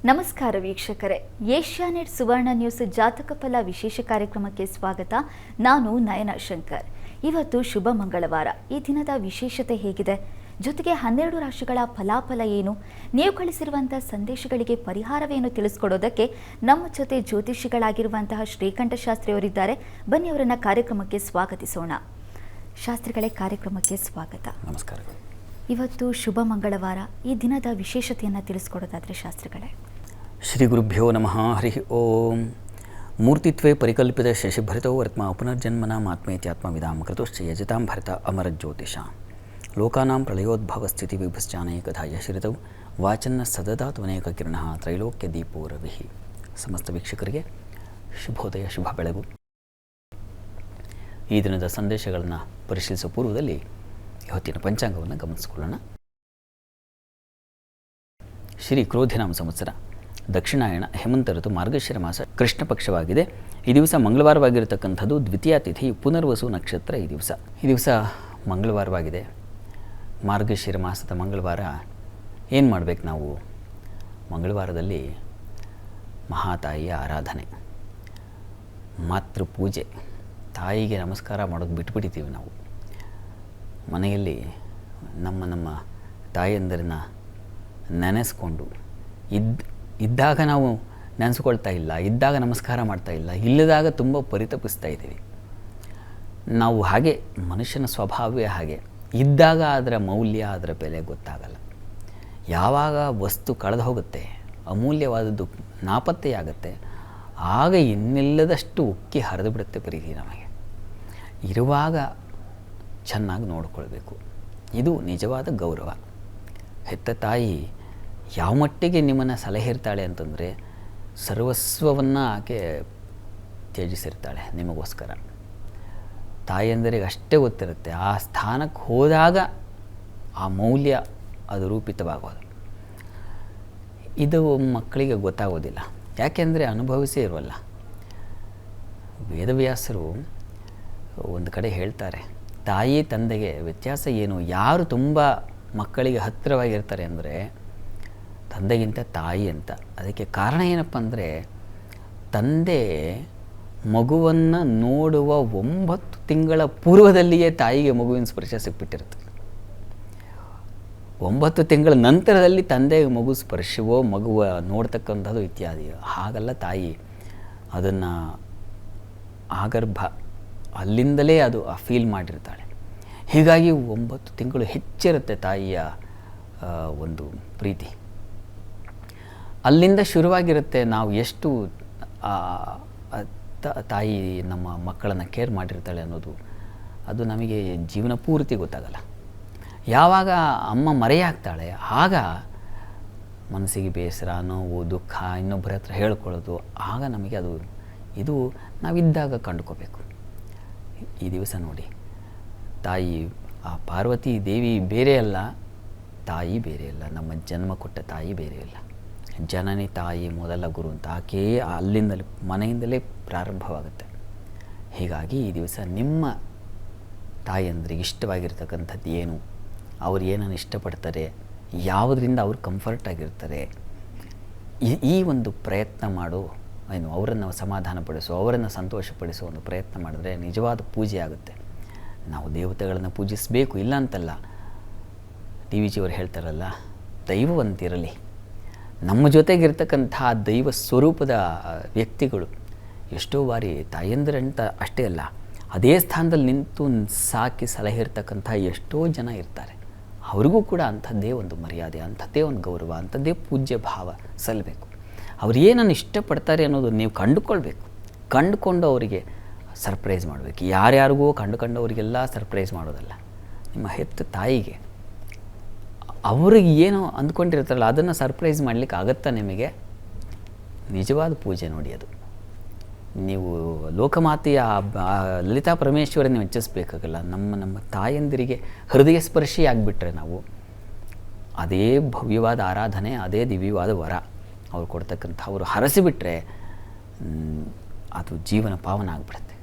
ನಮಸ್ಕಾರ ವೀಕ್ಷಕರೇ, ಏಷ್ಯಾನೆಟ್ ಸುವರ್ಣ ನ್ಯೂಸ್ ಜಾತಕ ಫಲ ವಿಶೇಷ ಕಾರ್ಯಕ್ರಮಕ್ಕೆ ಸ್ವಾಗತ. ನಾನು ನಯನ ಶಂಕರ್. ಇವತ್ತು ಶುಭ ಮಂಗಳವಾರ. ಈ ದಿನದ ವಿಶೇಷತೆ ಹೇಗಿದೆ, ಜೊತೆಗೆ 12 ರಾಶಿಗಳ ಫಲಾಫಲ ಏನು, ನೀವು ಕಳಿಸಿರುವಂತಹ ಸಂದೇಶಗಳಿಗೆ ಪರಿಹಾರವೇನು ತಿಳಿಸ್ಕೊಡೋದಕ್ಕೆ ನಮ್ಮ ಜೊತೆ ಜ್ಯೋತಿಷಿಗಳಾಗಿರುವಂತಹ ಶ್ರೀಕಂಠ ಶಾಸ್ತ್ರಿ ಅವರಿದ್ದಾರೆ. ಬನ್ನಿ ಅವರನ್ನ ಕಾರ್ಯಕ್ರಮಕ್ಕೆ ಸ್ವಾಗತಿಸೋಣ. ಶಾಸ್ತ್ರಿಗಳೇ, ಕಾರ್ಯಕ್ರಮಕ್ಕೆ ಸ್ವಾಗತ. ನಮಸ್ಕಾರ. ಇವತ್ತು ಶುಭ ಮಂಗಳವಾರ. ಈ ದಿನದ ವಿಶೇಷತೆಯನ್ನು ತಿಳಿಸ್ಕೊಡೋದಾದರೆ ಶಾಸ್ತ್ರಿಗಳೇ. ಶ್ರೀ ಗುರುಭ್ಯೋ ನಮಃ. ಹರಿ ಓಂ. ಮೂರ್ತಿತ್ವೇ ಪರಿಕಲ್ಪಿತ ಶಶಿಭರಿತೋ ವರ್ತ್ಮ ಪುನರ್ಜನ್ಮನ ಆತ್ಮೇತ್ಯಾತ್ಮವಿದಾಂ ಕೃತುಶ್ಚ ಯಜತಾಂ ಭರತ ಅಮರಜ್ಯೋತಿಷ ಲೋಕಾನಾಂ ಪ್ರಳಯೋದ್ಭವ ಸ್ಥಿತಿ ವಿಭಶ್ಚಾನೇಕಥಾ ಯಶರಿತೌ ವಾಚನ್ನ ಸದದಾತ್ವನೇಕ ಕಿರಣ ತ್ರೈಲೋಕ್ಯ ದೀಪೋ ರವಿ. ಸಮಸ್ತ ವೀಕ್ಷಕರಿಗೆ ಶುಭೋದಯ, ಶುಭ ಬೆಳಗು. ಈ ದಿನದ ಸಂದೇಶಗಳನ್ನು ಪರಿಶೀಲಿಸುವ ಪೂರ್ವದಲ್ಲಿ ಇವತ್ತಿನ ಪಂಚಾಂಗವನ್ನು ಗಮನಿಸಿಕೊಳ್ಳೋಣ. ಶ್ರೀ ಕ್ರೋಧಿನಾಮ ಸಂವತ್ಸರ, ದಕ್ಷಿಣಾಯಣ, ಹೇಮಂತ ಋತು, ಮಾರ್ಗಶಿರ ಮಾಸ, ಕೃಷ್ಣ ಪಕ್ಷವಾಗಿದೆ. ಈ ದಿವಸ ಮಂಗಳವಾರವಾಗಿರತಕ್ಕಂಥದ್ದು. ದ್ವಿತೀಯ ತಿಥಿ, ಪುನರ್ವಸು ನಕ್ಷತ್ರ. ಈ ದಿವಸ ಮಂಗಳವಾರವಾಗಿದೆ. ಮಾರ್ಗಶಿರ ಮಾಸದ ಮಂಗಳವಾರ. ಏನು ಮಾಡಬೇಕು ನಾವು? ಮಂಗಳವಾರದಲ್ಲಿ ಮಹಾತಾಯಿಯ ಆರಾಧನೆ, ಮಾತೃ ಪೂಜೆ, ತಾಯಿಗೆ ನಮಸ್ಕಾರ ಮಾಡೋದು ಬಿಟ್ಬಿಟ್ಟಿದ್ದೀವಿ ನಾವು. ಮನೆಯಲ್ಲಿ ನಮ್ಮ ತಾಯಿಯಂದರನ್ನ ನೆನೆಸ್ಕೊಂಡು ಇದ್ದಾಗ ನಾವು ನೆನೆಸ್ಕೊಳ್ತಾ ಇಲ್ಲ, ಇದ್ದಾಗ ನಮಸ್ಕಾರ ಮಾಡ್ತಾ ಇಲ್ಲ, ಇಲ್ಲದಾಗ ತುಂಬ ಪರಿತಪಿಸ್ತಾ ಇದ್ದೀವಿ ನಾವು. ಹಾಗೆ ಮನುಷ್ಯನ ಸ್ವಭಾವವೇ ಹಾಗೆ. ಇದ್ದಾಗ ಅದರ ಮೌಲ್ಯ, ಅದರ ಬೆಲೆ ಗೊತ್ತಾಗಲ್ಲ. ಯಾವಾಗ ವಸ್ತು ಕಳೆದು ಹೋಗುತ್ತೆ, ಅಮೂಲ್ಯವಾದದ್ದು ನಾಪತ್ತೆಯಾಗುತ್ತೆ, ಆಗ ಇನ್ನಿಲ್ಲದಷ್ಟು ಉಕ್ಕಿ ಹರಿದು ಬಿಡುತ್ತೆ ಪ್ರೀತಿ ನಮಗೆ. ಇರುವಾಗ ಚೆನ್ನಾಗಿ ನೋಡಿಕೊಳ್ಬೇಕು. ಇದು ನಿಜವಾದ ಗೌರವ. ಹೆತ್ತ ತಾಯಿ ಯಾವ ಮಟ್ಟಿಗೆ ನಿಮ್ಮನ್ನು ಸಲಹೆ ಇರ್ತಾಳೆ ಅಂತಂದರೆ, ಸರ್ವಸ್ವವನ್ನು ಆಕೆ ತ್ಯಜಿಸಿರ್ತಾಳೆ ನಿಮಗೋಸ್ಕರ. ತಾಯಿಯಂದರಿಗೆ ಅಷ್ಟೇ ಗೊತ್ತಿರುತ್ತೆ. ಆ ಸ್ಥಾನಕ್ಕೆ ಹೋದಾಗ ಆ ಮೌಲ್ಯ ಅದು ರೂಪಿತವಾಗೋದು. ಇದು ಮಕ್ಕಳಿಗೆ ಗೊತ್ತಾಗೋದಿಲ್ಲ. ಯಾಕೆಂದರೆ ಅನುಭವಿಸೇ ಇರೋಲ್ಲ. ವೇದವ್ಯಾಸರು ಒಂದು ಕಡೆ ಹೇಳ್ತಾರೆ, ತಾಯಿ ತಂದೆಗೆ ವ್ಯತ್ಯಾಸ ಏನು? ಯಾರು ತುಂಬ ಮಕ್ಕಳಿಗೆ ಹತ್ತಿರವಾಗಿರ್ತಾರೆ ಅಂದರೆ ತಂದೆಗಿಂತ ತಾಯಿ ಅಂತ. ಅದಕ್ಕೆ ಕಾರಣ ಏನಪ್ಪ ಅಂದರೆ, ತಂದೆ ಮಗುವನ್ನು ನೋಡುವ 9 ತಿಂಗಳ ಪೂರ್ವದಲ್ಲಿಯೇ ತಾಯಿಗೆ ಮಗುವಿನ ಸ್ಪರ್ಶ ಸಿಕ್ಬಿಟ್ಟಿರ್ತದೆ. 9 ತಿಂಗಳ ನಂತರದಲ್ಲಿ ತಂದೆಗೆ ಮಗು ಸ್ಪರ್ಶವೋ, ಮಗುವ ನೋಡ್ತಕ್ಕಂಥದ್ದು ಇತ್ಯಾದಿ. ಹಾಗಲ್ಲ ತಾಯಿ. ಅದನ್ನು ಆಗರ್ಭ ಅಲ್ಲಿಂದಲೇ ಅದು ಫೀಲ್ ಮಾಡಿರ್ತಾಳೆ. ಹೀಗಾಗಿ 9 ತಿಂಗಳು ಹೆಚ್ಚಿರುತ್ತೆ ತಾಯಿಯ ಒಂದು ಪ್ರೀತಿ. ಅಲ್ಲಿಂದ ಶುರುವಾಗಿರುತ್ತೆ ನಾವು ಎಷ್ಟು ತಾಯಿ ನಮ್ಮ ಮಕ್ಕಳನ್ನು ಕೇರ್ ಮಾಡಿರ್ತಾಳೆ ಅನ್ನೋದು. ಅದು ನಮಗೆ ಜೀವನ ಪೂರ್ತಿ ಗೊತ್ತಾಗಲ್ಲ. ಯಾವಾಗ ಅಮ್ಮ ಮರೆಯಾಗ್ತಾಳೆ, ಆಗ ಮನಸ್ಸಿಗೆ ಬೇಸರ, ನೋವು, ದುಃಖ, ಇನ್ನೊಬ್ಬರ ಹತ್ರ ಹೇಳ್ಕೊಳ್ಳೋದು, ಆಗ ನಮಗೆ ಅದು ಇದು ನಾವಿದ್ದಾಗ ಕಂಡುಕೋಬೇಕು. ಈ ದಿವಸ ನೋಡಿ, ತಾಯಿ ಆ ಪಾರ್ವತಿ ದೇವಿ ಬೇರೆ ಅಲ್ಲ, ತಾಯಿ ಬೇರೆ ಅಲ್ಲ, ನಮ್ಮ ಜನ್ಮ ಕೊಟ್ಟ ತಾಯಿ ಬೇರೆ ಅಲ್ಲ. ಜನನಿ ತಾಯಿ ಮೊದಲ ಗುರು ಅಂತ. ಆಕೆಯೇ ಅಲ್ಲಿಂದಲೇ, ಮನೆಯಿಂದಲೇ ಪ್ರಾರಂಭವಾಗುತ್ತೆ. ಹೀಗಾಗಿ ಈ ದಿವಸ ನಿಮ್ಮ ತಾಯಿಯಂದ್ರಿಗೆ ಇಷ್ಟವಾಗಿರ್ತಕ್ಕಂಥದ್ದು ಏನು, ಅವ್ರು ಏನನ್ನು ಇಷ್ಟಪಡ್ತಾರೆ, ಯಾವುದರಿಂದ ಅವ್ರು ಕಂಫರ್ಟ್ ಆಗಿರ್ತಾರೆ, ಈ ಒಂದು ಪ್ರಯತ್ನ ಮಾಡು. ಅವರನ್ನು ಸಮಾಧಾನಪಡಿಸೋ, ಅವರನ್ನು ಸಂತೋಷಪಡಿಸೋ ಒಂದು ಪ್ರಯತ್ನ ಮಾಡಿದ್ರೆ ನಿಜವಾದ ಪೂಜೆ ಆಗುತ್ತೆ. ನಾವು ದೇವತೆಗಳನ್ನು ಪೂಜಿಸಬೇಕು, ಇಲ್ಲ ಅಂತಲ್ಲ. ಡಿ ವಿ ಜಿಯವರು ಹೇಳ್ತಾರಲ್ಲ, ದೈವವಂತಿರಲಿ. ನಮ್ಮ ಜೊತೆಗಿರ್ತಕ್ಕಂತಹ ದೈವ ಸ್ವರೂಪದ ವ್ಯಕ್ತಿಗಳು ಎಷ್ಟೋ ಬಾರಿ ತಾಯಂದಿರಂತ ಅಷ್ಟೇ ಅಲ್ಲ, ಅದೇ ಸ್ಥಾನದಲ್ಲಿ ನಿಂತು ಸಾಕಿ ಸಲಹೆ ಇರ್ತಕ್ಕಂಥ ಎಷ್ಟೋ ಜನ ಇರ್ತಾರೆ. ಅವ್ರಿಗೂ ಕೂಡ ಅಂಥದ್ದೇ ಒಂದು ಮರ್ಯಾದೆ, ಅಂಥದ್ದೇ ಒಂದು ಗೌರವ, ಅಂಥದ್ದೇ ಪೂಜ್ಯ ಭಾವ ಸಲ್ಲಬೇಕು. ಅವ್ರು ಏನನ್ನು ಇಷ್ಟಪಡ್ತಾರೆ ಅನ್ನೋದು ನೀವು ಕಂಡುಕೊಳ್ಬೇಕು. ಕಂಡುಕೊಂಡು ಅವರಿಗೆ ಸರ್ಪ್ರೈಸ್ ಮಾಡಬೇಕು. ಯಾರ್ಯಾರಿಗೂ ಕಂಡುಕೊಂಡವರಿಗೆಲ್ಲ ಸರ್ಪ್ರೈಸ್ ಮಾಡೋದಲ್ಲ. ನಿಮ್ಮ ಹೆತ್ತ ತಾಯಿಗೆ ಅವ್ರಿಗೆ ಏನೋ ಅಂದ್ಕೊಂಡಿರ್ತಾರಲ್ಲ, ಅದನ್ನು ಸರ್ಪ್ರೈಸ್ ಮಾಡಲಿಕ್ಕೆ ಆಗುತ್ತಾ ನಿಮಗೆ? ನಿಜವಾದ ಪೂಜೆ ನೋಡಿ ಅದು. ನೀವು ಲೋಕಮಾತೆಯ ಲಲಿತಾ ಪರಮೇಶ್ವರನ್ನು ಮೆಚ್ಚಿಸ್ಬೇಕಾಗಲ್ಲ. ನಮ್ಮ ತಾಯಂದಿರಿಗೆ ಹೃದಯ ಸ್ಪರ್ಶಿ ಆಗಿಬಿಟ್ರೆ ನಾವು, ಅದೇ ಭವ್ಯವಾದ ಆರಾಧನೆ, ಅದೇ ದಿವ್ಯವಾದ ವರ ಅವ್ರು ಕೊಡ್ತಕ್ಕಂಥ. ಅವರು ಹರಸಿಬಿಟ್ರೆ ಅದು ಜೀವನ ಪಾವನ ಆಗಿಬಿಡುತ್ತೆ.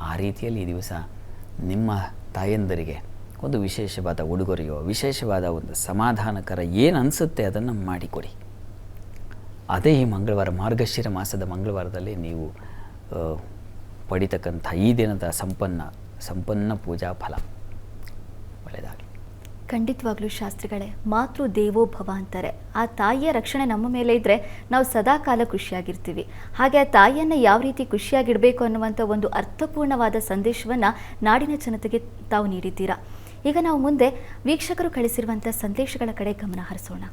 ಆ ರೀತಿಯಲ್ಲಿ ಈ ದಿವಸ ನಿಮ್ಮ ತಾಯಂದರಿಗೆ ಒಂದು ವಿಶೇಷವಾದ ಉಡುಗೊರೆಯೋ, ವಿಶೇಷವಾದ ಒಂದು ಸಮಾಧಾನಕರ ಏನು ಅನಿಸುತ್ತೆ ಅದನ್ನು ಮಾಡಿಕೊಡಿ. ಅದೇ ಈ ಮಂಗಳವಾರ ಮಾರ್ಗಶಿರ ಮಾಸದ ಮಂಗಳವಾರದಲ್ಲಿ ನೀವು ಪಡಿತಕ್ಕಂಥ ಈ ದಿನದ ಸಂಪನ್ನ ಪೂಜಾ ಫಲ ಒಳ್ಳೆಯದಾಗಲಿ. ಖಂಡಿತವಾಗ್ಲೂ ಶಾಸ್ತ್ರಿಗಳೇ, ಮಾತೃ ದೇವೋ ಭವ ಅಂತಾರೆ. ಆ ತಾಯಿಯ ರಕ್ಷಣೆ ನಮ್ಮ ಮೇಲೆ ಇದ್ದರೆ ನಾವು ಸದಾಕಾಲ ಖುಷಿಯಾಗಿರ್ತೀವಿ. ಹಾಗೆ ಆ ತಾಯಿಯನ್ನು ಯಾವ ರೀತಿ ಖುಷಿಯಾಗಿಡಬೇಕು ಅನ್ನುವಂಥ ಒಂದು ಅರ್ಥಪೂರ್ಣವಾದ ಸಂದೇಶವನ್ನು ನಾಡಿನ ಜನತೆಗೆ ತಾವು ನೀಡಿದ್ದೀರಾ. ಈಗ ನಾವು ಮುಂದೆ ವೀಕ್ಷಕರು ಕಳಿಸಿರುವಂಥ ಸಂದೇಶಗಳ ಕಡೆ ಗಮನ ಹರಿಸೋಣ.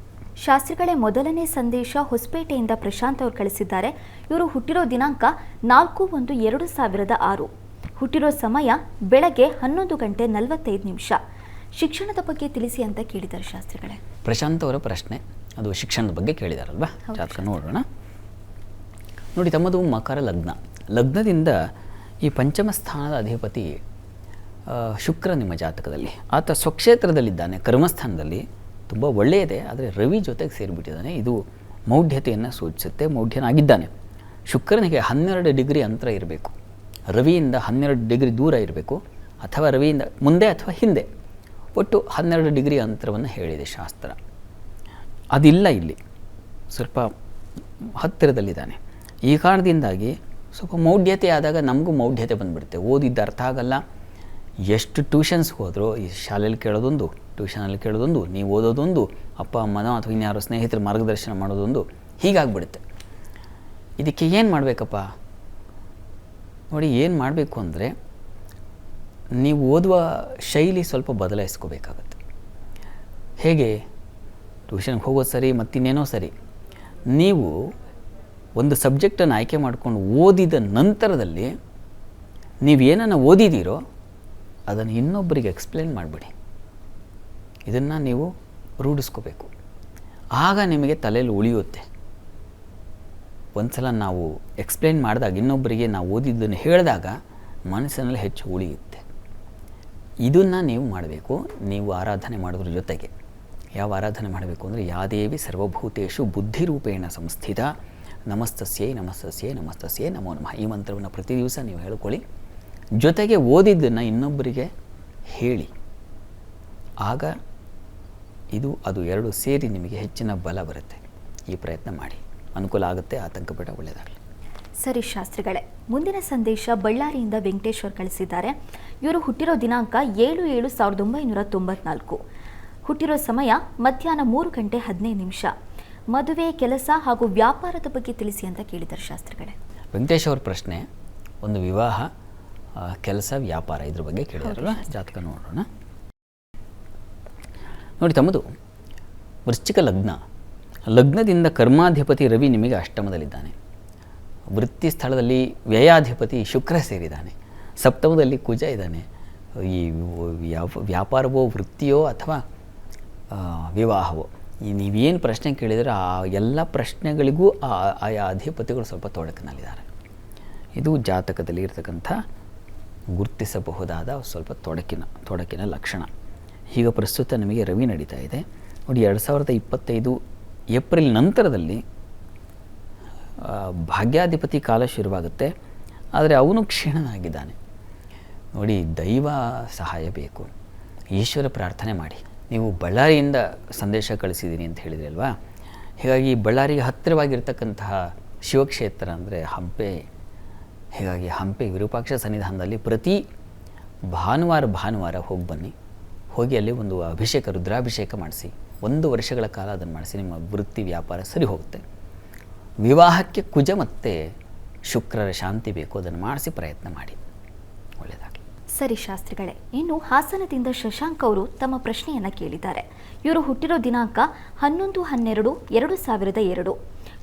ಶಾಸ್ತ್ರಿಗಳೇ, ಮೊದಲನೇ ಸಂದೇಶ ಹೊಸಪೇಟೆಯಿಂದ ಪ್ರಶಾಂತ್ ಅವರು ಕಳಿಸಿದ್ದಾರೆ. ಇವರು ಹುಟ್ಟಿರೋ ದಿನಾಂಕ 4/1/2006. ಹುಟ್ಟಿರೋ ಸಮಯ ಬೆಳಗ್ಗೆ 11:45. ಶಿಕ್ಷಣದ ಬಗ್ಗೆ ತಿಳಿಸಿ ಅಂತ ಕೇಳಿದ್ದಾರೆ ಶಾಸ್ತ್ರಿಗಳೇ. ಪ್ರಶಾಂತ್ ಅವರ ಪ್ರಶ್ನೆ ಅದು ಶಿಕ್ಷಣದ ಬಗ್ಗೆ ಕೇಳಿದಾರಲ್ವಾ? ಜಾತಕ ನೋಡೋಣ. ನೋಡಿ, ತಮ್ಮದು ಮಕರ ಲಗ್ನದಿಂದ ಈ ಪಂಚಮ ಸ್ಥಾನದ ಅಧಿಪತಿ ಶುಕ್ರ ನಿಮ್ಮ ಜಾತಕದಲ್ಲಿ. ಆತ ಸ್ವಕ್ಷೇತ್ರದಲ್ಲಿದ್ದಾನೆ, ಕರ್ಮಸ್ಥಾನದಲ್ಲಿ ತುಂಬ ಒಳ್ಳೆಯದೇ. ಆದರೆ ರವಿ ಜೊತೆಗೆ ಸೇರಿಬಿಟ್ಟಿದ್ದಾನೆ. ಇದು ಮೌಢ್ಯತೆಯನ್ನು ಸೂಚಿಸುತ್ತೆ. ಮೌಢ್ಯನಾಗಿದ್ದಾನೆ. ಶುಕ್ರನಿಗೆ 12 ಡಿಗ್ರಿ ಅಂತರ ಇರಬೇಕು, ರವಿಯಿಂದ 12 ಡಿಗ್ರಿ ದೂರ ಇರಬೇಕು, ಅಥವಾ ರವಿಯಿಂದ ಮುಂದೆ ಅಥವಾ ಹಿಂದೆ. ಒಟ್ಟು 12 ಡಿಗ್ರಿ ಅಂತರವನ್ನು ಹೇಳಿದೆ ಶಾಸ್ತ್ರ. ಅದಿಲ್ಲ ಇಲ್ಲಿ, ಸ್ವಲ್ಪ ಹತ್ತಿರದಲ್ಲಿದ್ದಾನೆ. ಈ ಕಾರಣದಿಂದಾಗಿ ಸ್ವಲ್ಪ ಮೌಢ್ಯತೆ ಆದಾಗ ನಮಗೂ ಮೌಢ್ಯತೆ ಬಂದುಬಿಡುತ್ತೆ. ಓದಿದ್ದು ಅರ್ಥ ಆಗಲ್ಲ. ಎಷ್ಟು ಟ್ಯೂಷನ್ಸ್ಗೆ ಹೋದರೂ ಈ ಶಾಲೆಯಲ್ಲಿ ಕೇಳೋದೊಂದು, ಟ್ಯೂಷನಲ್ಲಿ ಕೇಳೋದೊಂದು, ನೀವು ಓದೋದೊಂದು, ಅಪ್ಪ ಅಮ್ಮನೋ ಅಥವಾ ಇನ್ಯಾರೋ ಸ್ನೇಹಿತರ ಮಾರ್ಗದರ್ಶನ ಮಾಡೋದೊಂದು, ಹೀಗಾಗ್ಬಿಡುತ್ತೆ. ಇದಕ್ಕೆ ಏನು ಮಾಡಬೇಕಪ್ಪ? ನೋಡಿ, ಏನು ಮಾಡಬೇಕು ಅಂದರೆ ನೀವು ಓದುವ ಶೈಲಿ ಸ್ವಲ್ಪ ಬದಲಾಯಿಸ್ಕೋಬೇಕಾಗತ್ತೆ. ಹೇಗೆ? ಟ್ಯೂಷನ್ಗೆ ಹೋಗೋದು ಸರಿ, ಮತ್ತಿನ್ನೇನೋ ಸರಿ. ನೀವು ಒಂದು ಸಬ್ಜೆಕ್ಟನ್ನು ಆಯ್ಕೆ ಮಾಡಿಕೊಂಡು ಓದಿದ ನಂತರದಲ್ಲಿ ನೀವೇನನ್ನು ಓದಿದ್ದೀರೋ ಅದನ್ನು ಇನ್ನೊಬ್ಬರಿಗೆ ಎಕ್ಸ್ಪ್ಲೇನ್ ಮಾಡಿಬಿಡಿ. ಇದನ್ನು ನೀವು ರೂಢಿಸ್ಕೋಬೇಕು. ಆಗ ನಿಮಗೆ ತಲೆಯಲ್ಲಿ ಉಳಿಯುತ್ತೆ. ಒಂದು ಸಲ ನಾವು ಎಕ್ಸ್ಪ್ಲೇನ್ ಮಾಡಿದಾಗ, ಇನ್ನೊಬ್ಬರಿಗೆ ನಾವು ಓದಿದ್ದನ್ನು ಹೇಳಿದಾಗ ಮನಸ್ಸಿನಲ್ಲಿ ಹೆಚ್ಚು ಉಳಿಯುತ್ತೆ. ಇದನ್ನು ನೀವು ಮಾಡಬೇಕು. ನೀವು ಆರಾಧನೆ ಮಾಡೋದ್ರ ಜೊತೆಗೆ ಯಾವ ಆರಾಧನೆ ಮಾಡಬೇಕು ಅಂದರೆ, ಯಾದೇವಿ ಸರ್ವಭೂತೇಷು ಬುದ್ಧಿರೂಪೇಣ ಸಂಸ್ಥಿತ ನಮಸ್ತಸ್ಯೈ ನಮಸ್ತಸ್ಯೈ ನಮಸ್ತಸ್ಯೈ ನಮೋ ನಮಃ. ಈ ಮಂತ್ರವನ್ನು ಪ್ರತಿ ದಿವಸ ನೀವು ಹೇಳ್ಕೊಳ್ಳಿ. ಜೊತೆಗೆ ಓದಿದ್ದನ್ನು ಇನ್ನೊಬ್ಬರಿಗೆ ಹೇಳಿ. ಆಗ ಅದು ಎರಡು ಸೇರಿ ನಿಮಗೆ ಹೆಚ್ಚಿನ ಬಲ ಬರುತ್ತೆ. ಈ ಪ್ರಯತ್ನ ಮಾಡಿ, ಅನುಕೂಲ ಆಗುತ್ತೆ. ಆತಂಕ ಬೇಡ, ಒಳ್ಳೆಯದಾಗಲಿ. ಸರಿ ಶಾಸ್ತ್ರಿಗಳೇ, ಮುಂದಿನ ಸಂದೇಶ ಬಳ್ಳಾರಿಯಿಂದ ವೆಂಕಟೇಶ್ವರ್ ಕಳಿಸಿದ್ದಾರೆ. ಇವರು ಹುಟ್ಟಿರೋ ದಿನಾಂಕ 7/7/1994. ಹುಟ್ಟಿರೋ ಸಮಯ ಮಧ್ಯಾಹ್ನ 3:15. ಮದುವೆ, ಕೆಲಸ ಹಾಗೂ ವ್ಯಾಪಾರದ ಬಗ್ಗೆ ತಿಳಿಸಿ ಅಂತ ಕೇಳಿದ್ದಾರೆ ಶಾಸ್ತ್ರಿಗಳೇ. ವೆಂಕಟೇಶ್ವರ ಪ್ರಶ್ನೆ ಒಂದು ವಿವಾಹ, ಕೆಲಸ, ವ್ಯಾಪಾರ ಇದ್ರ ಬಗ್ಗೆ ಕೇಳಿದಾರಲ್ಲ. ಜಾತಕ ನೋಡೋಣ. ನೋಡಿ, ತಮ್ಮದು ವೃಶ್ಚಿಕ ಲಗ್ನದಿಂದ ಕರ್ಮಾಧಿಪತಿ ರವಿ ನಿಮಗೆ ಅಷ್ಟಮದಲ್ಲಿದ್ದಾನೆ. ವೃತ್ತಿ ಸ್ಥಳದಲ್ಲಿ ವ್ಯಯಾಧಿಪತಿ ಶುಕ್ರ ಸೇರಿದ್ದಾನೆ. ಸಪ್ತಮದಲ್ಲಿ ಕುಜ ಇದ್ದಾನೆ. ಈ ವ್ಯಾಪಾರವೋ, ವೃತ್ತಿಯೋ ಅಥವಾ ವಿವಾಹವೋ, ನೀವೇನು ಪ್ರಶ್ನೆ ಕೇಳಿದರೆ ಆ ಎಲ್ಲ ಪ್ರಶ್ನೆಗಳಿಗೂ ಆಯಾ ಅಧಿಪತಿಗಳು ಸ್ವಲ್ಪ ತೊಡಕಿನಲ್ಲಿದ್ದಾರೆ. ಇದು ಜಾತಕದಲ್ಲಿ ಇರತಕ್ಕಂಥ ಗುರುತಿಸಬಹುದಾದ ಸ್ವಲ್ಪ ತೊಡಕಿನ ಲಕ್ಷಣ. ಈಗ ಪ್ರಸ್ತುತ ನಿಮಗೆ ರವಿ ನಡೀತಾ ಇದೆ. ನೋಡಿ, 2025 ಏಪ್ರಿಲ್ ನಂತರದಲ್ಲಿ ಭಾಗ್ಯಾಧಿಪತಿ ಕಾಲ ಶುರುವಾಗುತ್ತೆ. ಆದರೆ ಅವನು ಕ್ಷೀಣನಾಗಿದ್ದಾನೆ. ನೋಡಿ, ದೈವ ಸಹಾಯ ಬೇಕು. ಈಶ್ವರ ಪ್ರಾರ್ಥನೆ ಮಾಡಿ. ನೀವು ಬಳ್ಳಾರಿಯಿಂದ ಸಂದೇಶ ಕಳಿಸಿದ್ದೀನಿ ಅಂತ ಹೇಳಿದ್ರಿ ಅಲ್ವಾ? ಹೀಗಾಗಿ ಬಳ್ಳಾರಿಗೆ ಹತ್ತಿರವಾಗಿರ್ತಕ್ಕಂತಹ ಶಿವಕ್ಷೇತ್ರ ಅಂದರೆ ಹಂಪೆ. ಹೀಗಾಗಿ ಹಂಪೆ ವಿರೂಪಾಕ್ಷ ಸನ್ನಿಧಾನದಲ್ಲಿ ಪ್ರತಿ ಭಾನುವಾರ ಹೋಗಿ ಬನ್ನಿ. ಹೋಗಿ ಅಲ್ಲಿ ಒಂದು ಅಭಿಷೇಕ, ರುದ್ರಾಭಿಷೇಕ ಮಾಡಿಸಿ. 1 ವರ್ಷಗಳ ಕಾಲ ಅದನ್ನು ಮಾಡಿಸಿ. ನಿಮ್ಮ ವೃತ್ತಿ, ವ್ಯಾಪಾರ ಸರಿ ಹೋಗುತ್ತೆ. ವಿವಾಹಕ್ಕೆ ಕುಜ ಮತ್ತು ಶುಕ್ರರ ಶಾಂತಿ ಬೇಕು. ಅದನ್ನು ಮಾಡಿಸಿ ಪ್ರಯತ್ನ ಮಾಡಿ, ಒಳ್ಳೆಯದಾಗಲಿ. ಸರಿ ಶಾಸ್ತ್ರಿಗಳೇ, ಇನ್ನು ಹಾಸನದಿಂದ ಶಶಾಂಕ್ ಅವರು ತಮ್ಮ ಪ್ರಶ್ನೆಯನ್ನು ಕೇಳಿದ್ದಾರೆ. ಇವರು ಹುಟ್ಟಿರೋ ದಿನಾಂಕ 11/12/2002.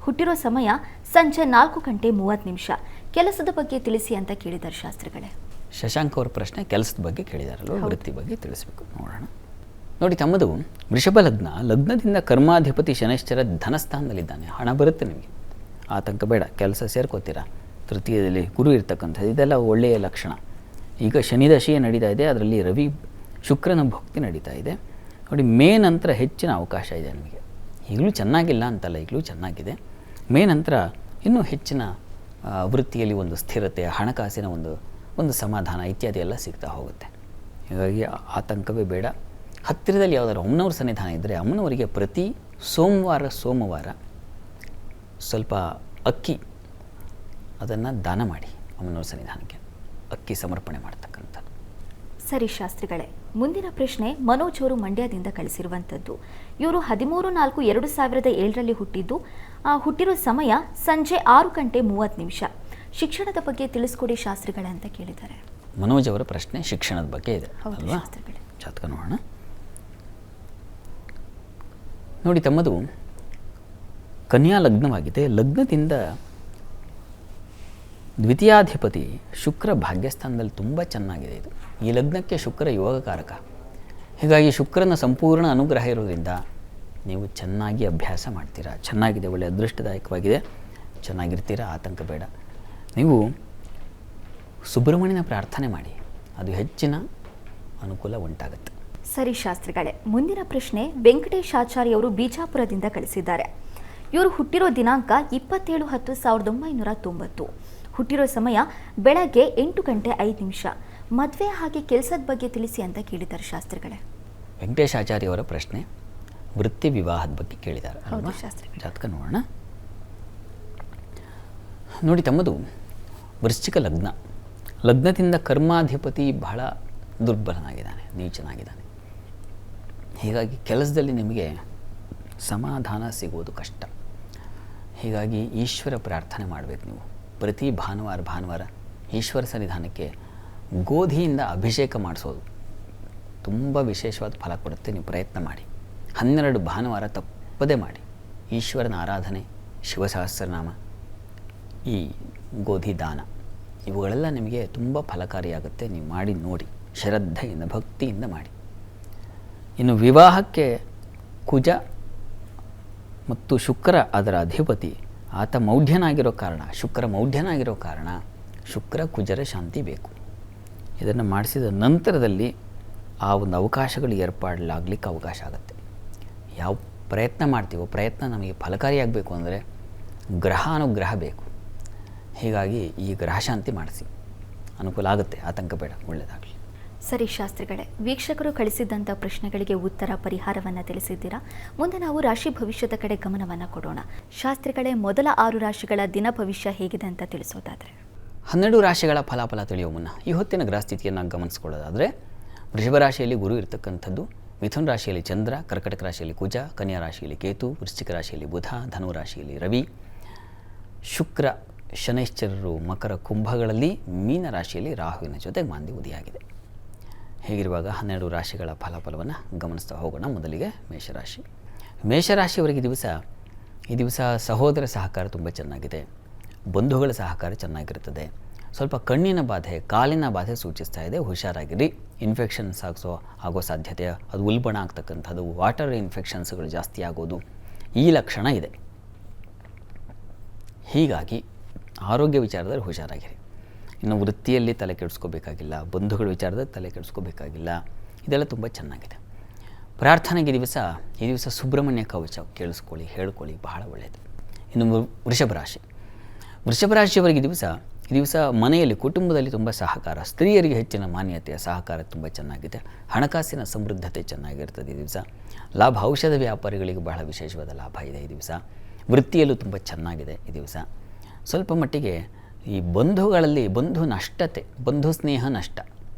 ಹುಟ್ಟಿರೋ ಸಮಯ ಸಂಜೆ 4:30. ಕೆಲಸದ ಬಗ್ಗೆ ತಿಳಿಸಿ ಅಂತ ಕೇಳಿದ್ದಾರೆ ಶಾಸ್ತ್ರಿಗಳೇ. ಶಶಾಂಕ್ ಅವ್ರ ಪ್ರಶ್ನೆ ಕೆಲಸದ ಬಗ್ಗೆ ಕೇಳಿದಾರಲ್ವ, ವೃತ್ತಿ ಬಗ್ಗೆ ತಿಳಿಸಬೇಕು. ನೋಡೋಣ. ನೋಡಿ, ತಮ್ಮದು ವೃಷಭ ಲಗ್ನದಿಂದ ಕರ್ಮಾಧಿಪತಿ ಶನೈಶ್ಚರ ಧನಸ್ಥಾನದಲ್ಲಿದ್ದಾನೆ. ಹಣ ಬರುತ್ತೆ ನಿಮಗೆ, ಆತಂಕ ಬೇಡ. ಕೆಲಸ ಸೇರ್ಕೋತೀರಾ. ತೃತೀಯದಲ್ಲಿ ಗುರು ಇರ್ತಕ್ಕಂಥದ್ದು, ಇದೆಲ್ಲ ಒಳ್ಳೆಯ ಲಕ್ಷಣ. ಈಗ ಶನಿ ದಶೆಯೇ ನಡೀತಾ ಇದೆ. ಅದರಲ್ಲಿ ರವಿ ಶುಕ್ರನ ಭಕ್ತಿ ನಡೀತಾ ಇದೆ. ನೋಡಿ, ಮೇ ನಂತರ ಹೆಚ್ಚಿನ ಅವಕಾಶ ಇದೆ ನಿಮಗೆ. ಈಗಲೂ ಚೆನ್ನಾಗಿಲ್ಲ ಅಂತಲ್ಲ, ಈಗಲೂ ಚೆನ್ನಾಗಿದೆ. ಮೇ ನಂತರ ಇನ್ನೂ ಹೆಚ್ಚಿನ ವೃತ್ತಿಯಲ್ಲಿ ಒಂದು ಸ್ಥಿರತೆ, ಹಣಕಾಸಿನ ಒಂದು ಸಮಾಧಾನ ಇತ್ಯಾದಿ ಎಲ್ಲ ಸಿಗ್ತಾ ಹೋಗುತ್ತೆ. ಹೀಗಾಗಿ ಆತಂಕವೇ ಬೇಡ. ಹತ್ತಿರದಲ್ಲಿ ಯಾವುದಾದ್ರು ಅಮ್ಮನವ್ರ ಸನ್ನಿಧಾನ ಇದ್ದರೆ ಅಮ್ಮನವರಿಗೆ ಪ್ರತಿ ಸೋಮವಾರ ಸ್ವಲ್ಪ ಅಕ್ಕಿ ಅದನ್ನು ದಾನ ಮಾಡಿ ಅಮ್ಮನವ್ರ ಸನ್ನಿಧಾನಕ್ಕೆ, ಅಕ್ಕಿ ಸಮರ್ಪಣೆ ಮಾಡ್ತಕ್ಕಂಥದ್ದು. ಸರಿ ಶಾಸ್ತ್ರಿಗಳೇ, ಮುಂದಿನ ಪ್ರಶ್ನೆ ಮನೋಜ್ ಅವರು ಮಂಡ್ಯದಿಂದ ಕಳಿಸಿರುವಂಥದ್ದು. ಇವರು 13/4/2007 ಹುಟ್ಟಿದ್ದು. ಹುಟ್ಟಿರೋ ಸಮಯ ಸಂಜೆ 6:30. ಶಿಕ್ಷಣದ ಬಗ್ಗೆ ತಿಳಿಸ್ಕೊಡಿ ಶಾಸ್ತ್ರಿಗಳೇ ಅಂತ ಕೇಳಿದ್ದಾರೆ. ಮನೋಜ್ ಅವರ ಪ್ರಶ್ನೆ ಶಿಕ್ಷಣದ ಬಗ್ಗೆ ಇದೆ ಹೌದು ಅಲ್ವಾ? ಶಾಸ್ತ್ರಿಗಳೇ. ಜಾತಕ ನೋಡೋಣ. ನೋಡಿ, ತಮ್ಮದು ಕನ್ಯಾ ಲಗ್ನವಾಗಿದೆ. ಲಗ್ನದಿಂದ ದ್ವಿತೀಯಾಧಿಪತಿ ಶುಕ್ರ ಭಾಗ್ಯಸ್ಥಾನದಲ್ಲಿ ತುಂಬ ಚೆನ್ನಾಗಿದೆ. ಇದು ಈ ಲಗ್ನಕ್ಕೆ ಶುಕ್ರ ಯೋಗಕಾರಕ. ಹೀಗಾಗಿ ಶುಕ್ರನ ಸಂಪೂರ್ಣ ಅನುಗ್ರಹ ಇರೋದ್ರಿಂದ ನೀವು ಚೆನ್ನಾಗಿ ಅಭ್ಯಾಸ ಮಾಡ್ತೀರಾ. ಚೆನ್ನಾಗಿದೆ, ಒಳ್ಳೆಯ ಅದೃಷ್ಟದಾಯಕವಾಗಿದೆ, ಚೆನ್ನಾಗಿರ್ತೀರಾ, ಆತಂಕ ಬೇಡ. ನೀವು ಸುಬ್ರಹ್ಮಣ್ಯನ ಪ್ರಾರ್ಥನೆ ಮಾಡಿ, ಅದು ಹೆಚ್ಚಿನ ಅನುಕೂಲ ಉಂಟಾಗುತ್ತೆ. ಸರಿ ಶಾಸ್ತ್ರಿಗಳೇ, ಮುಂದಿನ ಪ್ರಶ್ನೆ ವೆಂಕಟೇಶ್ ಆಚಾರ್ಯ ಅವರು ಬಿಜಾಪುರದಿಂದ ಕಳಿಸಿದ್ದಾರೆ. ಇವರು ಹುಟ್ಟಿರೋ ದಿನಾಂಕ 27/10/1990. ಹುಟ್ಟಿರೋ ಸಮಯ ಬೆಳಗ್ಗೆ 8:05. ಮದುವೆ ಹಾಗೆ ಕೆಲಸದ ಬಗ್ಗೆ ತಿಳಿಸಿ ಅಂತ ಕೇಳಿದ್ದಾರೆ ಶಾಸ್ತ್ರಿಗಳೇ. ವೆಂಕಟೇಶ್ ಆಚಾರ್ಯ ಅವರ ಪ್ರಶ್ನೆ ವೃತ್ತಿ ವಿವಾಹದ ಬಗ್ಗೆ ಕೇಳಿದ್ದಾರೆ ಹೌದು ಅಲ್ವಾ? ಶಾಸ್ತ್ರಿಗಳೇ. ಜಾತಕ ನೋಡೋಣ. ನೋಡಿ, ತಮ್ಮದು ವೃಶ್ಚಿಕ ಲಗ್ನ. ಲಗ್ನದಿಂದ ಕರ್ಮಾಧಿಪತಿ ಬಹಳ ದುರ್ಬಲನಾಗಿದ್ದಾನೆ, ನೀಚನಾಗಿದ್ದಾನೆ. ಹೀಗಾಗಿ ಕೆಲಸದಲ್ಲಿ ನಿಮಗೆ ಸಮಾಧಾನ ಸಿಗೋದು ಕಷ್ಟ. ಹೀಗಾಗಿ ಈಶ್ವರ ಪ್ರಾರ್ಥನೆ ಮಾಡಬೇಕು. ನೀವು ಪ್ರತಿ ಭಾನುವಾರ ಈಶ್ವರ ಸನ್ನಿಧಾನಕ್ಕೆ ಗೋಧಿಯಿಂದ ಅಭಿಷೇಕ ಮಾಡಿಸೋದು ತುಂಬ ವಿಶೇಷವಾದ ಫಲ ಕೊಡುತ್ತೆ. ನೀವು ಪ್ರಯತ್ನ ಮಾಡಿ. 12 ಭಾನುವಾರ ತಪ್ಪದೇ ಮಾಡಿ. ಈಶ್ವರನ ಆರಾಧನೆ, ಶಿವಸಹಸ್ರನಾಮ, ಈ ಗೋಧಿ ದಾನ, ಇವುಗಳೆಲ್ಲ ನಿಮಗೆ ತುಂಬ ಫಲಕಾರಿಯಾಗುತ್ತೆ. ನೀವು ಮಾಡಿ ನೋಡಿ, ಶ್ರದ್ಧೆಯಿಂದ ಭಕ್ತಿಯಿಂದ ಮಾಡಿ. ಇನ್ನು ವಿವಾಹಕ್ಕೆ ಕುಜ ಮತ್ತು ಶುಕ್ರ ಅದರ ಅಧಿಪತಿ, ಆತ ಮೌಢ್ಯನಾಗಿರೋ ಕಾರಣ, ಶುಕ್ರ ಮೌಢ್ಯನಾಗಿರೋ ಕಾರಣ ಶುಕ್ರ ಕುಜರ ಶಾಂತಿ ಬೇಕು. ಇದನ್ನು ಮಾಡಿಸಿದ ನಂತರದಲ್ಲಿ ಆ ಒಂದು ಅವಕಾಶಗಳು ಏರ್ಪಾಡಲಾಗಲಿಕ್ಕೆ ಅವಕಾಶ ಆಗುತ್ತೆ. ಯಾವ ಪ್ರಯತ್ನ ಮಾಡ್ತೀವೋ ಪ್ರಯತ್ನ ನಮಗೆ ಫಲಕಾರಿಯಾಗಬೇಕು ಅಂದರೆ ಗ್ರಹಾನುಗ್ರಹ ಬೇಕು. ಹೀಗಾಗಿ ಈ ಗ್ರಹ ಶಾಂತಿ ಮಾಡಿಸಿ, ಅನುಕೂಲ ಆಗುತ್ತೆ, ಆತಂಕ ಬೇಡ, ಒಳ್ಳೆಯದಾಗಲಿ. ಸರಿ ಶಾಸ್ತ್ರಿಗಳೇ, ವೀಕ್ಷಕರು ಕಳಿಸಿದ್ದಂಥ ಪ್ರಶ್ನೆಗಳಿಗೆ ಉತ್ತರ ಪರಿಹಾರವನ್ನು ತಿಳಿಸಿದ್ದೀರಾ. ಮುಂದೆ ನಾವು ರಾಶಿ ಭವಿಷ್ಯದ ಕಡೆ ಗಮನವನ್ನು ಕೊಡೋಣ. ಶಾಸ್ತ್ರಿಗಳೇ, ಮೊದಲ 6 ರಾಶಿಗಳ ದಿನ ಭವಿಷ್ಯ ಹೇಗಿದೆ ಅಂತ ತಿಳಿಸೋದಾದರೆ? 12 ರಾಶಿಗಳ ಫಲಾಫಲ ತಿಳಿಯುವ ಮುನ್ನ ಈ ಹೊತ್ತಿನ ಗ್ರಹ ಸ್ಥಿತಿಯನ್ನು ಗಮನಿಸ್ಕೊಳ್ಳೋದಾದರೆ, ವೃಷಭ ರಾಶಿಯಲ್ಲಿ ಗುರು ಇರತಕ್ಕಂಥದ್ದು, ಮಿಥುನ ರಾಶಿಯಲ್ಲಿ ಚಂದ್ರ, ಕರ್ಕಟಕ ರಾಶಿಯಲ್ಲಿ ಕುಜ, ಕನ್ಯಾ ರಾಶಿಯಲ್ಲಿ ಕೇತು, ವೃಶ್ಚಿಕ ರಾಶಿಯಲ್ಲಿ ಬುಧ, ಧನು ರಾಶಿಯಲ್ಲಿ ರವಿ, ಶುಕ್ರ ಶನೈಶ್ಚರರು ಮಕರ ಕುಂಭಗಳಲ್ಲಿ, ಮೀನ ರಾಶಿಯಲ್ಲಿ ರಾಹುವಿನ ಜೊತೆ ಮಾಂದಿ ಉದಿಯಾಗಿದೆ. ಹೀಗಿರುವಾಗ 12 ರಾಶಿಗಳ ಫಲಾಫಲವನ್ನು ಗಮನಿಸ್ತಾ ಹೋಗೋಣ. ಮೊದಲಿಗೆ ಮೇಷರಾಶಿ. ಮೇಷರಾಶಿಯವರಿಗೆ ಈ ದಿವಸ ಸಹೋದರ ಸಹಕಾರ ತುಂಬ ಚೆನ್ನಾಗಿದೆ. ಬಂಧುಗಳ ಸಹಕಾರ ಚೆನ್ನಾಗಿರುತ್ತದೆ. ಸ್ವಲ್ಪ ಕಣ್ಣಿನ ಬಾಧೆ, ಕಾಲಿನ ಬಾಧೆ ಸೂಚಿಸ್ತಾ ಇದೆ, ಹುಷಾರಾಗಿರಿ. ಇನ್ಫೆಕ್ಷನ್ಸ್ ಆಗೋ ಸಾಧ್ಯತೆ, ಅದು ಉಲ್ಬಣ ಆಗ್ತಕ್ಕಂಥದ್ದು, ವಾಟರ್ ಇನ್ಫೆಕ್ಷನ್ಸ್ಗಳು ಜಾಸ್ತಿ ಆಗೋದು, ಈ ಲಕ್ಷಣ ಇದೆ. ಹೀಗಾಗಿ ಆರೋಗ್ಯ ವಿಚಾರದಲ್ಲಿ ಹುಷಾರಾಗಿರಿ. ಇನ್ನು ವೃತ್ತಿಯಲ್ಲಿ ತಲೆ ಕೆಡಿಸ್ಕೋಬೇಕಾಗಿಲ್ಲ, ಬಂಧುಗಳ ವಿಚಾರದಲ್ಲಿ ತಲೆ ಕೆಡಿಸ್ಕೋಬೇಕಾಗಿಲ್ಲ. ಇದೆಲ್ಲ ತುಂಬ ಚೆನ್ನಾಗಿದೆ. ಪ್ರಾರ್ಥನೆಗೆ ಈ ದಿವಸ ಸುಬ್ರಹ್ಮಣ್ಯ ಕವಚ ಕೇಳಿಸ್ಕೊಳ್ಳಿ, ಹೇಳ್ಕೊಳ್ಳಿ, ಬಹಳ ಒಳ್ಳೆಯದು. ಇನ್ನು ವೃಷಭ ರಾಶಿಯವರಿಗೆ ಈ ದಿವಸ ಮನೆಯಲ್ಲಿ, ಕುಟುಂಬದಲ್ಲಿ ತುಂಬ ಸಹಕಾರ, ಸ್ತ್ರೀಯರಿಗೆ ಹೆಚ್ಚಿನ ಮಾನ್ಯತೆಯ ಸಹಕಾರ ತುಂಬ ಚೆನ್ನಾಗಿದೆ. ಹಣಕಾಸಿನ ಸಮೃದ್ಧತೆ ಚೆನ್ನಾಗಿರ್ತದೆ ಈ ದಿವಸ. ಲಾಭ, ಔಷಧ ವ್ಯಾಪಾರಿಗಳಿಗೆ ಬಹಳ ವಿಶೇಷವಾದ ಲಾಭ ಇದೆ ಈ ದಿವಸ. ವೃತ್ತಿಯಲ್ಲೂ ತುಂಬ ಚೆನ್ನಾಗಿದೆ ಈ ದಿವಸ. ಸ್ವಲ್ಪ ಮಟ್ಟಿಗೆ ಈ ಬಂಧುಗಳಲ್ಲಿ ಬಂಧು ನಷ್ಟತೆ, ಬಂಧು ಸ್ನೇಹ ನಷ್ಟ,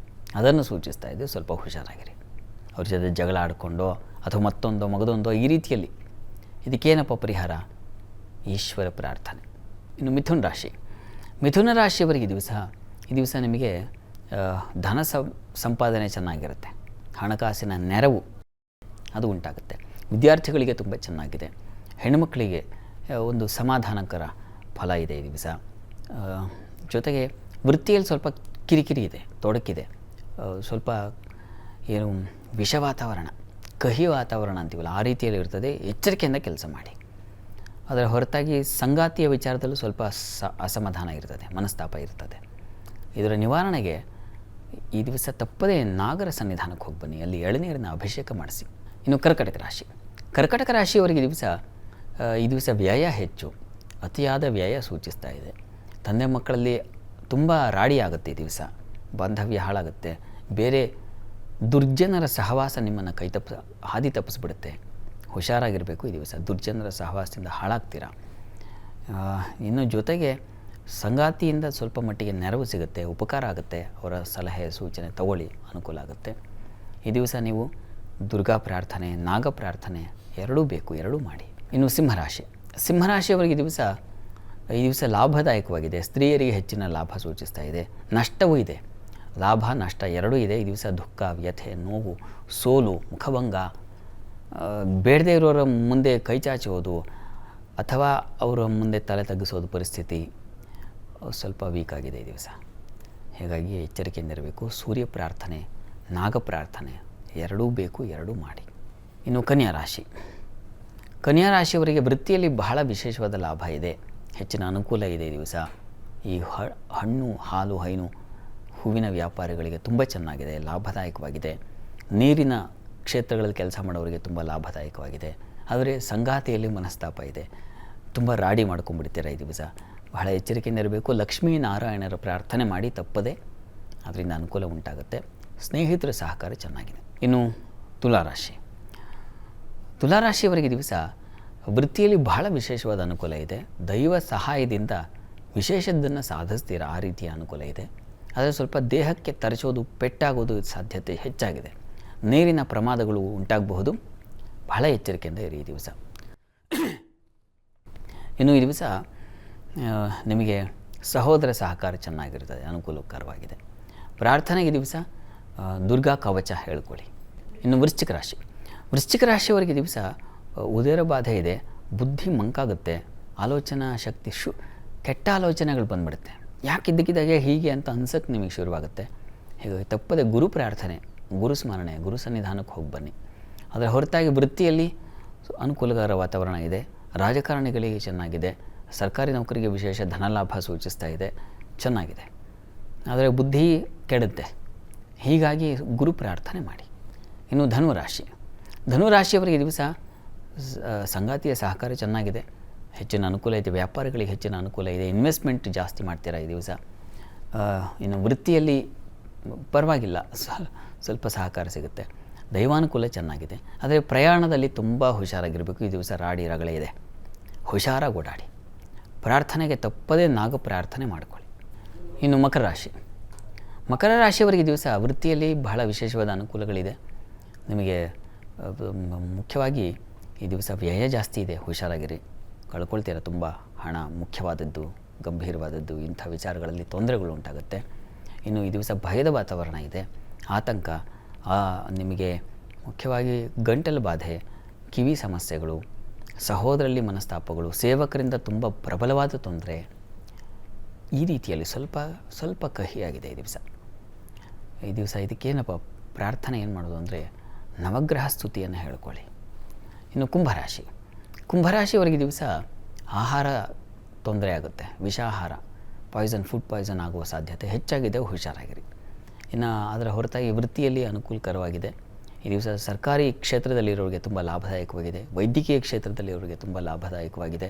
ಅದನ್ನು ಸೂಚಿಸ್ತಾ ಇದೆ. ಸ್ವಲ್ಪ ಹುಷಾರಾಗಿರಿ. ಅವ್ರ ಜೊತೆ ಜಗಳ ಆಡಿಕೊಂಡೋ ಅಥವಾ ಮತ್ತೊಂದೋ ಮಗದೊಂದೋ ಈ ರೀತಿಯಲ್ಲಿ. ಇದಕ್ಕೇನಪ್ಪ ಪರಿಹಾರ? ಈಶ್ವರ ಪ್ರಾರ್ಥನೆ. ಇನ್ನು ಮಿಥುನ ರಾಶಿಯವರಿಗೆ ಈ ದಿವಸ ನಿಮಗೆ ಧನ ಸಂಪಾದನೆ ಚೆನ್ನಾಗಿರುತ್ತೆ. ಹಣಕಾಸಿನ ನೆರವು ಅದು ಉಂಟಾಗುತ್ತೆ. ವಿದ್ಯಾರ್ಥಿಗಳಿಗೆ ತುಂಬ ಚೆನ್ನಾಗಿದೆ. ಹೆಣ್ಣುಮಕ್ಕಳಿಗೆ ಒಂದು ಸಮಾಧಾನಕರ ಫಲ ಇದೆ ಈ ದಿವಸ. ಜೊತೆಗೆ ವೃತ್ತಿಯಲ್ಲಿ ಸ್ವಲ್ಪ ಕಿರಿಕಿರಿ ಇದೆ, ತೊಡಕಿದೆ. ಸ್ವಲ್ಪ ಏನು ವಿಷ ವಾತಾವರಣ, ಕಹಿ ವಾತಾವರಣ ಅಂತೀವಲ್ಲ, ಆ ರೀತಿಯಲ್ಲಿ ಇರ್ತದೆ. ಎಚ್ಚರಿಕೆಯಿಂದ ಕೆಲಸ ಮಾಡಿ. ಅದರ ಹೊರತಾಗಿ ಸಂಗಾತಿಯ ವಿಚಾರದಲ್ಲೂ ಸ್ವಲ್ಪ ಅಸಮಾಧಾನ ಇರ್ತದೆ, ಮನಸ್ತಾಪ ಇರ್ತದೆ. ಇದರ ನಿವಾರಣೆಗೆ ಈ ದಿವಸ ತಪ್ಪದೇ ನಾಗರ ಸನ್ನಿಧಾನಕ್ಕೆ ಹೋಗಿ ಬನ್ನಿ, ಅಲ್ಲಿ ಎಳನೀರಿನ ಅಭಿಷೇಕ ಮಾಡಿಸಿ. ಇನ್ನು ಕರ್ಕಟಕ ರಾಶಿಯವರಿಗೆ ಈ ದಿವಸ ವ್ಯಯ ಹೆಚ್ಚು, ಅತಿಯಾದ ವ್ಯಯ ಸೂಚಿಸ್ತಾ ಇದೆ. ತಂದೆ ಮಕ್ಕಳಲ್ಲಿ ತುಂಬ ರಾಡಿ ಆಗುತ್ತೆ ಈ ದಿವಸ, ಬಾಂಧವ್ಯ ಹಾಳಾಗುತ್ತೆ. ಬೇರೆ ದುರ್ಜನರ ಸಹವಾಸ ನಿಮ್ಮನ್ನು ಹಾದಿ ತಪ್ಪಿಸ್ಬಿಡುತ್ತೆ. ಹುಷಾರಾಗಿರಬೇಕು ಈ ದಿವಸ. ದುರ್ಜನರ ಸಹವಾಸದಿಂದ ಹಾಳಾಗ್ತೀರಾ. ಇನ್ನು ಜೊತೆಗೆ ಸಂಗಾತಿಯಿಂದ ಸ್ವಲ್ಪ ಮಟ್ಟಿಗೆ ನೆರವು ಸಿಗುತ್ತೆ, ಉಪಕಾರ ಆಗುತ್ತೆ. ಅವರ ಸಲಹೆ ಸೂಚನೆ ತಗೊಳ್ಳಿ, ಅನುಕೂಲ ಆಗುತ್ತೆ. ಈ ದಿವಸ ನೀವು ದುರ್ಗಾ ಪ್ರಾರ್ಥನೆ, ನಾಗ ಪ್ರಾರ್ಥನೆ ಎರಡೂ ಬೇಕು, ಎರಡೂ ಮಾಡಿ. ಇನ್ನು ಸಿಂಹರಾಶಿಯವರಿಗೆ ಈ ದಿವಸ ಲಾಭದಾಯಕವಾಗಿದೆ. ಸ್ತ್ರೀಯರಿಗೆ ಹೆಚ್ಚಿನ ಲಾಭ ಸೂಚಿಸ್ತಾ ಇದೆ. ನಷ್ಟವೂ ಇದೆ, ಲಾಭ ನಷ್ಟ ಎರಡೂ ಇದೆ. ಈ ದಿವಸ ದುಃಖ, ವ್ಯಥೆ, ನೋವು, ಸೋಲು, ಮುಖಭಂಗ, ಬೇಡದೇ ಇರೋರ ಮುಂದೆ ಕೈ ಚಾಚುವುದು ಅಥವಾ ಅವರ ಮುಂದೆ ತಲೆ ತಗ್ಗಿಸೋದು ಪರಿಸ್ಥಿತಿ ಸ್ವಲ್ಪ ವೀಕ್ ಆಗಿದೆ ಈ ದಿವಸ. ಹೀಗಾಗಿ ಎಚ್ಚರಿಕೆಯಿಂದಿರಬೇಕು. ಸೂರ್ಯ ಪ್ರಾರ್ಥನೆ, ನಾಗ ಪ್ರಾರ್ಥನೆ ಎರಡೂ ಬೇಕು, ಎರಡೂ ಮಾಡಿ. ಇನ್ನು ಕನ್ಯಾ ರಾಶಿಯವರಿಗೆ ವೃತ್ತಿಯಲ್ಲಿ ಬಹಳ ವಿಶೇಷವಾದ ಲಾಭ ಇದೆ, ಹೆಚ್ಚಿನ ಅನುಕೂಲ ಇದೆ ಈ ದಿವಸ. ಈ ಹಣ್ಣು, ಹಾಲು, ಹೈನು, ಹೂವಿನ ವ್ಯಾಪಾರಿಗಳಿಗೆ ತುಂಬ ಚೆನ್ನಾಗಿದೆ, ಲಾಭದಾಯಕವಾಗಿದೆ. ನೀರಿನ ಕ್ಷೇತ್ರಗಳಲ್ಲಿ ಕೆಲಸ ಮಾಡೋರಿಗೆ ತುಂಬ ಲಾಭದಾಯಕವಾಗಿದೆ. ಆದರೆ ಸಂಗಾತಿಯಲ್ಲಿ ಮನಸ್ತಾಪ ಇದೆ, ತುಂಬ ರಾಡಿ ಮಾಡ್ಕೊಂಡ್ಬಿಡ್ತೀರ ಈ ದಿವಸ. ಬಹಳ ಎಚ್ಚರಿಕೆಯಿಂದ ಇರಬೇಕು. ಲಕ್ಷ್ಮೀನಾರಾಯಣರ ಪ್ರಾರ್ಥನೆ ಮಾಡಿ ತಪ್ಪದೆ, ಅದರಿಂದ ಅನುಕೂಲ ಉಂಟಾಗುತ್ತೆ. ಸ್ನೇಹಿತರ ಸಹಕಾರ ಚೆನ್ನಾಗಿದೆ. ಇನ್ನು ತುಲಾರಾಶಿಯವರಿಗೆ ದಿವಸ ವೃತ್ತಿಯಲ್ಲಿ ಬಹಳ ವಿಶೇಷವಾದ ಅನುಕೂಲ ಇದೆ. ದೈವ ಸಹಾಯದಿಂದ ವಿಶೇಷದ್ದನ್ನು ಸಾಧಿಸ್ತೀರ, ಆ ರೀತಿಯ ಅನುಕೂಲ ಇದೆ. ಆದರೆ ಸ್ವಲ್ಪ ದೇಹಕ್ಕೆ ತರಚೋದು, ಪೆಟ್ಟಾಗೋದು ಸಾಧ್ಯತೆ ಹೆಚ್ಚಾಗಿದೆ. ನೀರಿನ ಪ್ರಮಾದಗಳು ಉಂಟಾಗಬಹುದು, ಬಹಳ ಎಚ್ಚರಿಕೆಯಿಂದ ಇರಿ ಈ ದಿವಸ. ಇನ್ನು ಈ ದಿವಸ ನಿಮಗೆ ಸಹೋದರ ಸಹಕಾರ ಚೆನ್ನಾಗಿರ್ತದೆ, ಅನುಕೂಲಕರವಾಗಿದೆ. ಪ್ರಾರ್ಥನೆಗೆ ದಿವಸ ದುರ್ಗಾ ಕವಚ ಹೇಳ್ಕೊಳ್ಳಿ. ಇನ್ನು ವೃಶ್ಚಿಕ ರಾಶಿಯವರಿಗೆ ದಿವಸ ಉದರ ಬಾಧೆ ಇದೆ, ಬುದ್ಧಿ ಮಂಕಾಗುತ್ತೆ, ಆಲೋಚನಾ ಶಕ್ತಿ ಕೆಟ್ಟ ಆಲೋಚನೆಗಳು ಬಂದ್ಬಿಡುತ್ತೆ. ಯಾಕೆ ಇದ್ದಕ್ಕಿದ್ದಾಗೆ ಹೀಗೆ ಅಂತ ಅನ್ಸಕ್ಕೆ ನಿಮಗೆ ಶುರುವಾಗುತ್ತೆ. ಹೀಗಾಗಿ ತಪ್ಪದೆ ಗುರು ಪ್ರಾರ್ಥನೆ, ಗುರು ಸ್ಮರಣೆ, ಗುರು ಸನ್ನಿಧಾನಕ್ಕೆ ಹೋಗಿ ಬನ್ನಿ. ಅದರ ಹೊರತಾಗಿ ವೃತ್ತಿಯಲ್ಲಿ ಅನುಕೂಲಕರ ವಾತಾವರಣ ಇದೆ. ರಾಜಕಾರಣಿಗಳಿಗೆ ಚೆನ್ನಾಗಿದೆ. ಸರ್ಕಾರಿ ನೌಕರಿಗೆ ವಿಶೇಷ ಧನಲಾಭ ಸೂಚಿಸ್ತಾ ಇದೆ, ಚೆನ್ನಾಗಿದೆ. ಆದರೆ ಬುದ್ಧಿ ಕೆಡುತ್ತೆ, ಹೀಗಾಗಿ ಗುರು ಪ್ರಾರ್ಥನೆ ಮಾಡಿ. ಇನ್ನು ಧನುರಾಶಿಯವರಿಗೆ ದಿವಸ ಸಂಗಾತಿಯ ಸಹಕಾರ ಚೆನ್ನಾಗಿದೆ, ಹೆಚ್ಚಿನ ಅನುಕೂಲ ಇದೆ. ವ್ಯಾಪಾರಿಗಳಿಗೆ ಹೆಚ್ಚಿನ ಅನುಕೂಲ ಇದೆ. ಇನ್ವೆಸ್ಟ್ಮೆಂಟ್ ಜಾಸ್ತಿ ಮಾಡ್ತೀರಾ ಈ ದಿವಸ. ಇನ್ನು ವೃತ್ತಿಯಲ್ಲಿ ಪರವಾಗಿಲ್ಲ, ಸ್ವಲ್ಪ ಸಹಕಾರ ಸಿಗುತ್ತೆ. ದೈವಾನುಕೂಲ ಚೆನ್ನಾಗಿದೆ. ಆದರೆ ಪ್ರಯಾಣದಲ್ಲಿ ತುಂಬ ಹುಷಾರಾಗಿರಬೇಕು ಈ ದಿವಸ. ರಾಡಿ ರಗಳೆ ಇದೆ, ಹುಷಾರಾಗಿ ಓಡಾಡಿ. ಪ್ರಾರ್ಥನೆಗೆ ತಪ್ಪದೇ ನಾಗ ಪ್ರಾರ್ಥನೆ ಮಾಡಿಕೊಳ್ಳಿ. ಇನ್ನು ಮಕರ ರಾಶಿಯವರಿಗೆ ದಿವಸ ವೃತ್ತಿಯಲ್ಲಿ ಬಹಳ ವಿಶೇಷವಾದ ಅನುಕೂಲಗಳಿದೆ. ನಿಮಗೆ ಮುಖ್ಯವಾಗಿ ಈ ದಿವಸ ವ್ಯಯ ಜಾಸ್ತಿ ಇದೆ, ಹುಷಾರಾಗಿರಿ. ಕಳ್ಕೊಳ್ತೀರ ತುಂಬ ಹಣ, ಮುಖ್ಯವಾದದ್ದು, ಗಂಭೀರವಾದದ್ದು, ಇಂಥ ವಿಚಾರಗಳಲ್ಲಿ ತೊಂದರೆಗಳು ಉಂಟಾಗುತ್ತೆ. ಇನ್ನು ಈ ದಿವಸ ಭಯದ ವಾತಾವರಣ ಇದೆ, ಆತಂಕ. ನಿಮಗೆ ಮುಖ್ಯವಾಗಿ ಗಂಟಲು ಬಾಧೆ, ಕಿವಿ ಸಮಸ್ಯೆಗಳು, ಸಹೋದರಲ್ಲಿ ಮನಸ್ತಾಪಗಳು, ಸೇವಕರಿಂದ ತುಂಬ ಪ್ರಬಲವಾದ ತೊಂದರೆ, ಈ ರೀತಿಯಲ್ಲಿ ಸ್ವಲ್ಪ ಕಹಿಯಾಗಿದೆ ಈ ದಿವಸ. ಇದಕ್ಕೇನಪ್ಪ ಪ್ರಾರ್ಥನೆ ಏನು ಮಾಡೋದು ಅಂದರೆ ನವಗ್ರಹ ಸ್ತುತಿಯನ್ನು ಹೇಳ್ಕೊಳ್ಳಿ. ಇನ್ನು ಕುಂಭರಾಶಿಯವರಿಗೆ ದಿವಸ ಆಹಾರ ತೊಂದರೆ ಆಗುತ್ತೆ, ವಿಷಾಹಾರ, ಫುಡ್ ಪಾಯ್ಸನ್ ಆಗುವ ಸಾಧ್ಯತೆ ಹೆಚ್ಚಾಗಿದೆ, ಹುಷಾರಾಗಿರಿ. ಇನ್ನು ಅದರ ಹೊರತಾಗಿ ವೃತ್ತಿಯಲ್ಲಿ ಅನುಕೂಲಕರವಾಗಿದೆ ಈ ದಿವಸ. ಸರ್ಕಾರಿ ಕ್ಷೇತ್ರದಲ್ಲಿರೋರಿಗೆ ತುಂಬ ಲಾಭದಾಯಕವಾಗಿದೆ. ವೈದ್ಯಕೀಯ ಕ್ಷೇತ್ರದಲ್ಲಿರೋರಿಗೆ ತುಂಬ ಲಾಭದಾಯಕವಾಗಿದೆ.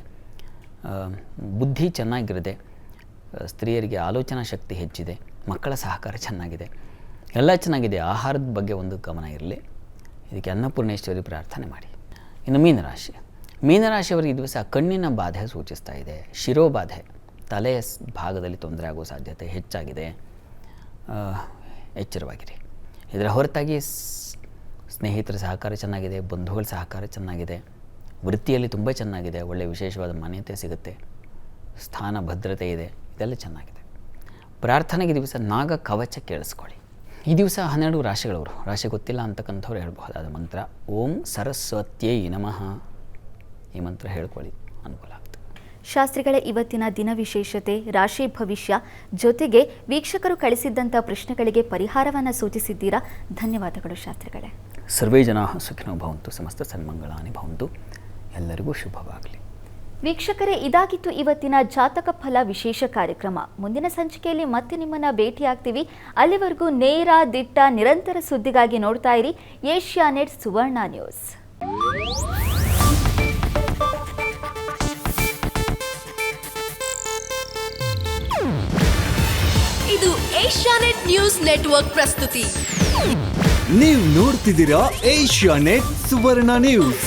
ಬುದ್ಧಿ ಚೆನ್ನಾಗಿರುತ್ತೆ. ಸ್ತ್ರೀಯರಿಗೆ ಆಲೋಚನಾ ಶಕ್ತಿ ಹೆಚ್ಚಿದೆ. ಮಕ್ಕಳ ಸಹಕಾರ ಚೆನ್ನಾಗಿದೆ, ಎಲ್ಲ ಚೆನ್ನಾಗಿದೆ. ಆಹಾರದ ಬಗ್ಗೆ ಒಂದು ಗಮನ ಇರಲಿ. ಇದಕ್ಕೆ ಅನ್ನಪೂರ್ಣೇಶ್ವರಿ ಪ್ರಾರ್ಥನೆ ಮಾಡಿ. ಇನ್ನು ಮೀನರಾಶಿಯವರಿಗೆ ಈ ದಿವಸ ಕಣ್ಣಿನ ಬಾಧೆ ಸೂಚಿಸ್ತಾ ಇದೆ, ಶಿರೋಬಾಧೆ, ತಲೆಯ ಭಾಗದಲ್ಲಿ ತೊಂದರೆ ಆಗುವ ಸಾಧ್ಯತೆ ಹೆಚ್ಚಾಗಿದೆ, ಎಚ್ಚರವಾಗಿರಿ. ಇದರ ಹೊರತಾಗಿ ಸ್ನೇಹಿತರ ಸಹಕಾರ ಚೆನ್ನಾಗಿದೆ, ಬಂಧುಗಳ ಸಹಕಾರ ಚೆನ್ನಾಗಿದೆ, ವೃತ್ತಿಯಲ್ಲಿ ತುಂಬ ಚೆನ್ನಾಗಿದೆ, ಒಳ್ಳೆಯ ವಿಶೇಷವಾದ ಮಾನ್ಯತೆ ಸಿಗುತ್ತೆ, ಸ್ಥಾನ ಭದ್ರತೆ ಇದೆ, ಇದೆಲ್ಲ ಚೆನ್ನಾಗಿದೆ. ಪ್ರಾರ್ಥನೆಗೆ ದಿವಸ ನಾಗ ಕವಚ ಕೇಳಿಸ್ಕೊಳ್ಳಿ. ಈ ದಿವಸ 12 ರಾಶಿಗಳವರು, ರಾಶಿ ಗೊತ್ತಿಲ್ಲ ಅಂತಕ್ಕಂಥವ್ರು ಹೇಳ್ಬಹುದಾದ ಮಂತ್ರ ಓಂ ಸರಸ್ವತ್ಯೈ ನಮಃ. ಈ ಮಂತ್ರ ಹೇಳ್ಕೊಳ್ಳಿ, ಅನುಕೂಲ ಆಗುತ್ತೆ. ಶಾಸ್ತ್ರಿಗಳೇ, ಇವತ್ತಿನ ದಿನ ವಿಶೇಷತೆ, ರಾಶಿ ಭವಿಷ್ಯ ಜೊತೆಗೆ ವೀಕ್ಷಕರು ಕಳಿಸಿದ್ದಂಥ ಪ್ರಶ್ನೆಗಳಿಗೆ ಪರಿಹಾರವನ್ನು ಸೂಚಿಸಿದ್ದೀರಾ. ಧನ್ಯವಾದಗಳು ಶಾಸ್ತ್ರಿಗಳೇ. ಸರ್ವೇ ಜನಾಃ ಸುಖಿನೋ ಭವಂತು, ಸಮಸ್ತ ಸನ್ಮಂಗಳಾನಿ ಭವಂತು. ಎಲ್ಲರಿಗೂ ಶುಭವಾಗಲಿ. ವೀಕ್ಷಕರೇ, ಇದಾಗಿತ್ತು ಇವತ್ತಿನ ಜಾತಕ ಫಲ ವಿಶೇಷ ಕಾರ್ಯಕ್ರಮ. ಮುಂದಿನ ಸಂಚಿಕೆಯಲ್ಲಿ ಮತ್ತೆ ನಿಮ್ಮನ್ನ ಭೇಟಿಯಾಗ್ತೀವಿ. ಅಲ್ಲಿವರೆಗೂ ನೇರ, ದಿಟ್ಟ, ನಿರಂತರ ಸುದ್ದಿಗಾಗಿ ನೋಡ್ತಾ ಇರಿ ಏಷ್ಯಾನೆಟ್ ಸುವರ್ಣ ನ್ಯೂಸ್. ಇದು ಏಷ್ಯಾನೆಟ್ ನ್ಯೂಸ್ ನೆಟ್ವರ್ಕ್ ಪ್ರಸ್ತುತಿ. ನೀವು ನೋಡ್ತಿದ್ದೀರಾ ಏಷ್ಯಾನೆಟ್ ಸುವರ್ಣ ನ್ಯೂಸ್.